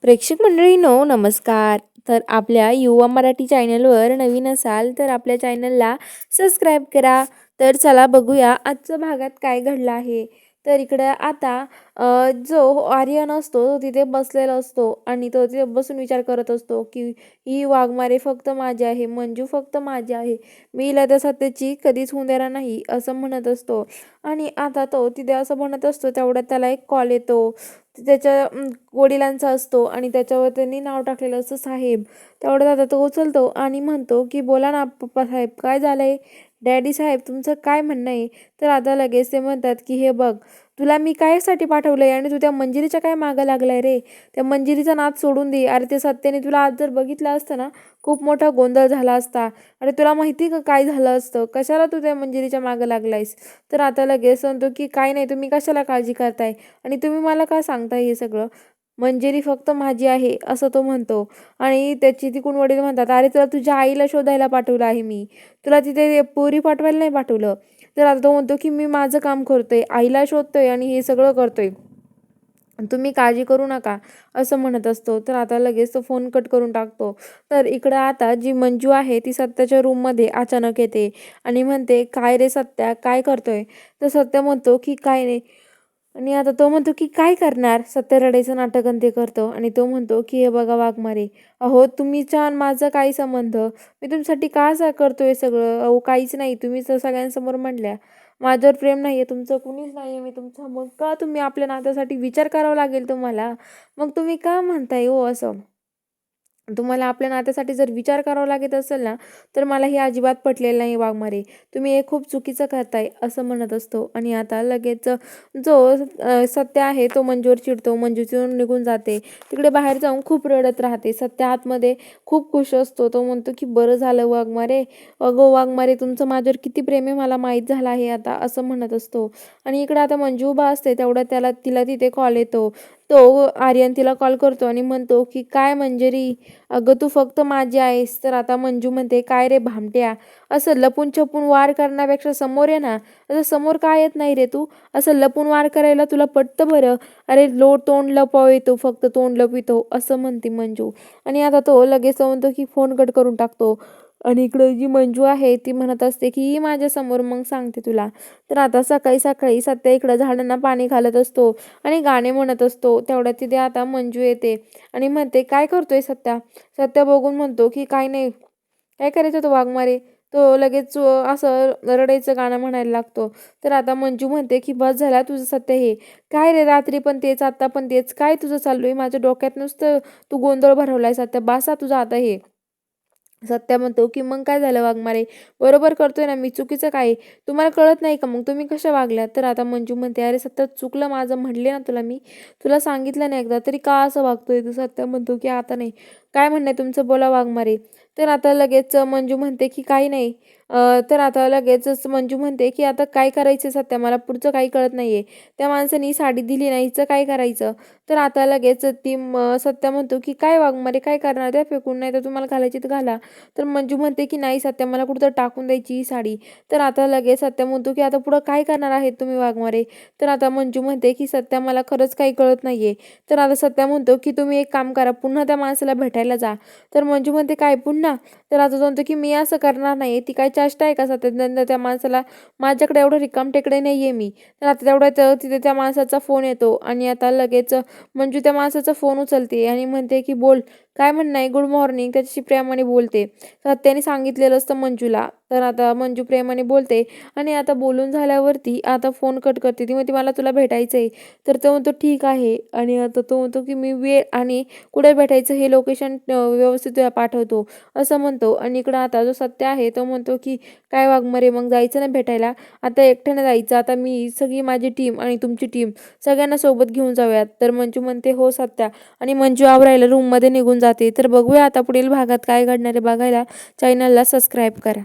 प्रेक्षक मंडळींनो नमस्कार. तर आपल्या युवा मराठी चॅनलवर नवीन असाल तर आपल्या चॅनलला सबस्क्राईब करा. तर चला बघूया आजच्या भागात काय घडलं आहे. तर इकडे आता जो आर्यन असतो तो तिथे बसलेला असतो आणि तो तिथे बसून विचार करत असतो की ही वाघमारे फक्त माझी आहे, मंजू फक्त माझी आहे, मी हिला त्या सत्याची कधीच होऊन देणार नाही असं म्हणत असतो. आणि आता तो तिथे असं म्हणत असतो तेवढ्यात त्याला एक कॉल येतो. त्याच्या वडिलांचा असतो आणि त्याच्यावर त्यांनी नाव टाकलेलं असतं साहेब. तेवढ्यात आता तो उचलतो आणि म्हणतो की बोला ना पप्पा साहेब, काय झालंय? डॅडी साहेब तुमचं काय म्हणणं आहे? तर आता लगेच ते म्हणतात की हे बघ, तुला मी कायसाठी पाठवलंय आणि तू त्या मंजिरीच्या काय मागं लागलाय रे? त्या मंजिरीचा नाद सोडून दे. अरे ते सत्याने तुला आज जर बघितलं असतं ना, खूप मोठा गोंधळ झाला असता. अरे तुला माहिती का काय झालं असतं? कशाला तू त्या मंजिरीच्या मागं लागलायस? तर आता लगेच म्हणतो की काय नाही, तुम्ही कशाला काळजी करताय आणि तुम्ही मला का सांगताय हे सगळं? मंजिरी फक्त माझी आहे असं तो म्हणतो. आणि त्याची तिकडून वडील म्हणतात, अरे तुला तुझ्या आईला शोधायला पाठवलं आहे मी, तुला तिथे पोरी पाठवायला नाही पाठवलं. तर आता तो म्हणतो की मी माझं काम करतोय, आईला शोधतोय आणि हे सगळं करतोय, तुम्ही काळजी करू नका असं म्हणत असतो. तर आता लगेच तो फोन कट करून टाकतो. तर इकडं आता जी मंजू आहे ती सत्याच्या रूममध्ये अचानक येते आणि म्हणते, काय रे सत्या, काय करतोय? तर सत्या म्हणतो की काय नाही. आणि आता तो म्हणतो की काय करणार? सत्य रडायचं नाटक आणि ते करतो आणि तो म्हणतो की हे बघा वाघमारे, अहो तुम्हीच्या आणि माझा काही संबंध, मी तुमच्यासाठी का असं करतोय सगळं? अहो काहीच नाही, तुम्हीच तर सगळ्यांसमोर म्हणल्या माझ्यावर प्रेम नाहीये तुमचं, कुणीच नाहीये मी तुमचं, मग का तुम्ही आपल्या नात्यासाठी विचार करावा लागेल तुम्हाला? मग तुम्ही का म्हणताय हो असं? तुम्हाला आपल्या नात्यासाठी जर विचार करावा लागत असेल ना, तर मला हे अजिबात पटलेलं नाही वाघमारे. तुम्ही हे खूप चुकीचं करताय असं म्हणत असतो. आणि आता लगेच जो सत्य आहे तो मंजूवर चिडतो. मंजू चिडून निघून जाते. तिकडे बाहेर जाऊन खूप रडत राहते. सत्य आतमध्ये खूप खुश असतो. तो म्हणतो की बरं झालं वाघमारे, अगो वाघमारे तुमचं माझ्यावर किती प्रेम आहे मला माहीत झालं आहे आता असं म्हणत असतो. आणि इकडे आता मंजू उभा असते तेवढ्या तिला तिथे कॉल येतो. तो आर्यन तिला कॉल करतो आणि म्हणतो की काय मंजरी, अगं तू फक्त माझी आहेस. तर आता मंजू म्हणते, काय रे भामट्या, असं लपून छपून वार करण्यापेक्षा समोर ये ना. असं समोर काय येत नाही रे तू? असं लपून वार करायला तुला पटतं बरं? अरे तोंड लपव येतो, फक्त तोंड लपितो असं म्हणते मंजू. आणि आता तो लगेच म्हणतो की फोन कट करून टाकतो. आणि इकडे जी मंजू आहे ती म्हणत असते की ही माझ्यासमोर मग सांगते तुला. तर आता सकाळी सकाळी सत्या इकडं झाडांना पाणी घालत असतो आणि गाणे म्हणत असतो. तेवढ्यात तिथे आता मंजू येते आणि म्हणते, काय करतोय सत्या? सत्या बघून म्हणतो की काय नाही, काय करायचं तो वाघमारे? तो लगेच असं रडायचं गाणं म्हणायला लागतो. तर आता मंजू म्हणते की बस झाला तुझं सत्य, हे काय रे रात्री पण तेच आता पण तेच, काय तुझं चालू आहे? माझ्या डोक्यात नुसतं तू गोंधळ भरवलाय सत्या, बासा तुझं आता हे. सत्या म्हणतो की मग काय झालं वाघमारे, बरोबर करतोय ना मी, चुकीचं काय? तुम्हाला कळत नाही का? मग तुम्ही कशा वागल्या? तर आता मंजू म्हणते, अरे सत्या चुकलं माझं, म्हणले ना तुला मी, तुला सांगितलं नाही एकदा तरी का असं वागतोय तू? सत्या म्हणतो की आता नाही, काय म्हणणं आहे तुमचं बोला वाघमारे. तर आता लगेच मंजू म्हणते की काही नाही. तर आता लगेचच मंजू म्हणते की आता काय करायचं सत्या, मला पुढचं काही कळत नाहीये. त्या माणसाने साडी दिली नाही, हिचं काय करायचं? तर आता लगेच ती सत्या म्हणतो की काय वाघमारे काय करणार, द्या फेकून, नाही तर तुम्हाला घालायची तर घाला. तर मंजू म्हणते की नाही सत्या, मला कुठं टाकून द्यायची ही साडी. तर आता लगेच सत्या म्हणतो की आता पुढं काय करणार आहेत तुम्ही वाघमारे? तर आता मंजू म्हणते की सत्या मला खरंच काही कळत नाहीये. तर आता सत्या म्हणतो की तुम्ही एक काम करा, पुन्हा त्या माणसाला भेटायला जा. तर मंजू म्हणते काय पुन्हा? तर आता तो म्हणतो की मी असं करणार नाही, ती काय चेष्टा आहे का सत्या? त्या माणसाला, माझ्याकडे एवढं रिकाम टेकडे नाहीये मी. तर आता तेवढ्यात तिथे त्या माणसाचा फोन येतो आणि आता लगेच मंजू त्या माणसाचा फोन उचलते आणि म्हणते की बोल, काय म्हणणं आहे? गुड मॉर्निंग त्याच्याशी प्रेमाने बोलते. सत्याने सांगितलेलं असतं मंजूला. तर आता मंजू प्रेमाने बोलते आणि आता बोलून झाल्यावरती आता फोन कट करते. ती म्हणते मला तुला भेटायचं आहे. तर तो म्हणतो ठीक आहे. आणि आता तो म्हणतो की मी वेळ आणि कुठे भेटायचं हे लोकेशन व्यवस्थित तुला पाठवतो असं म्हणतो. आणि इकडं आता जो सत्य आहे तो म्हणतो की काय वाघमारे, मग जायचं ना भेटायला? आता एकट्याने जायचं? आता मी सगळी माझी टीम आणि तुमची टीम सगळ्यांना सोबत घेऊन जाऊयात. तर मंजू म्हणते हो सत्या. आणि मंजू आवरायला रूममध्ये निघून जाते. तर बघूया आता पुढील भागात काय घडणार आहे बघायला चॅनलला सबस्क्राईब करा.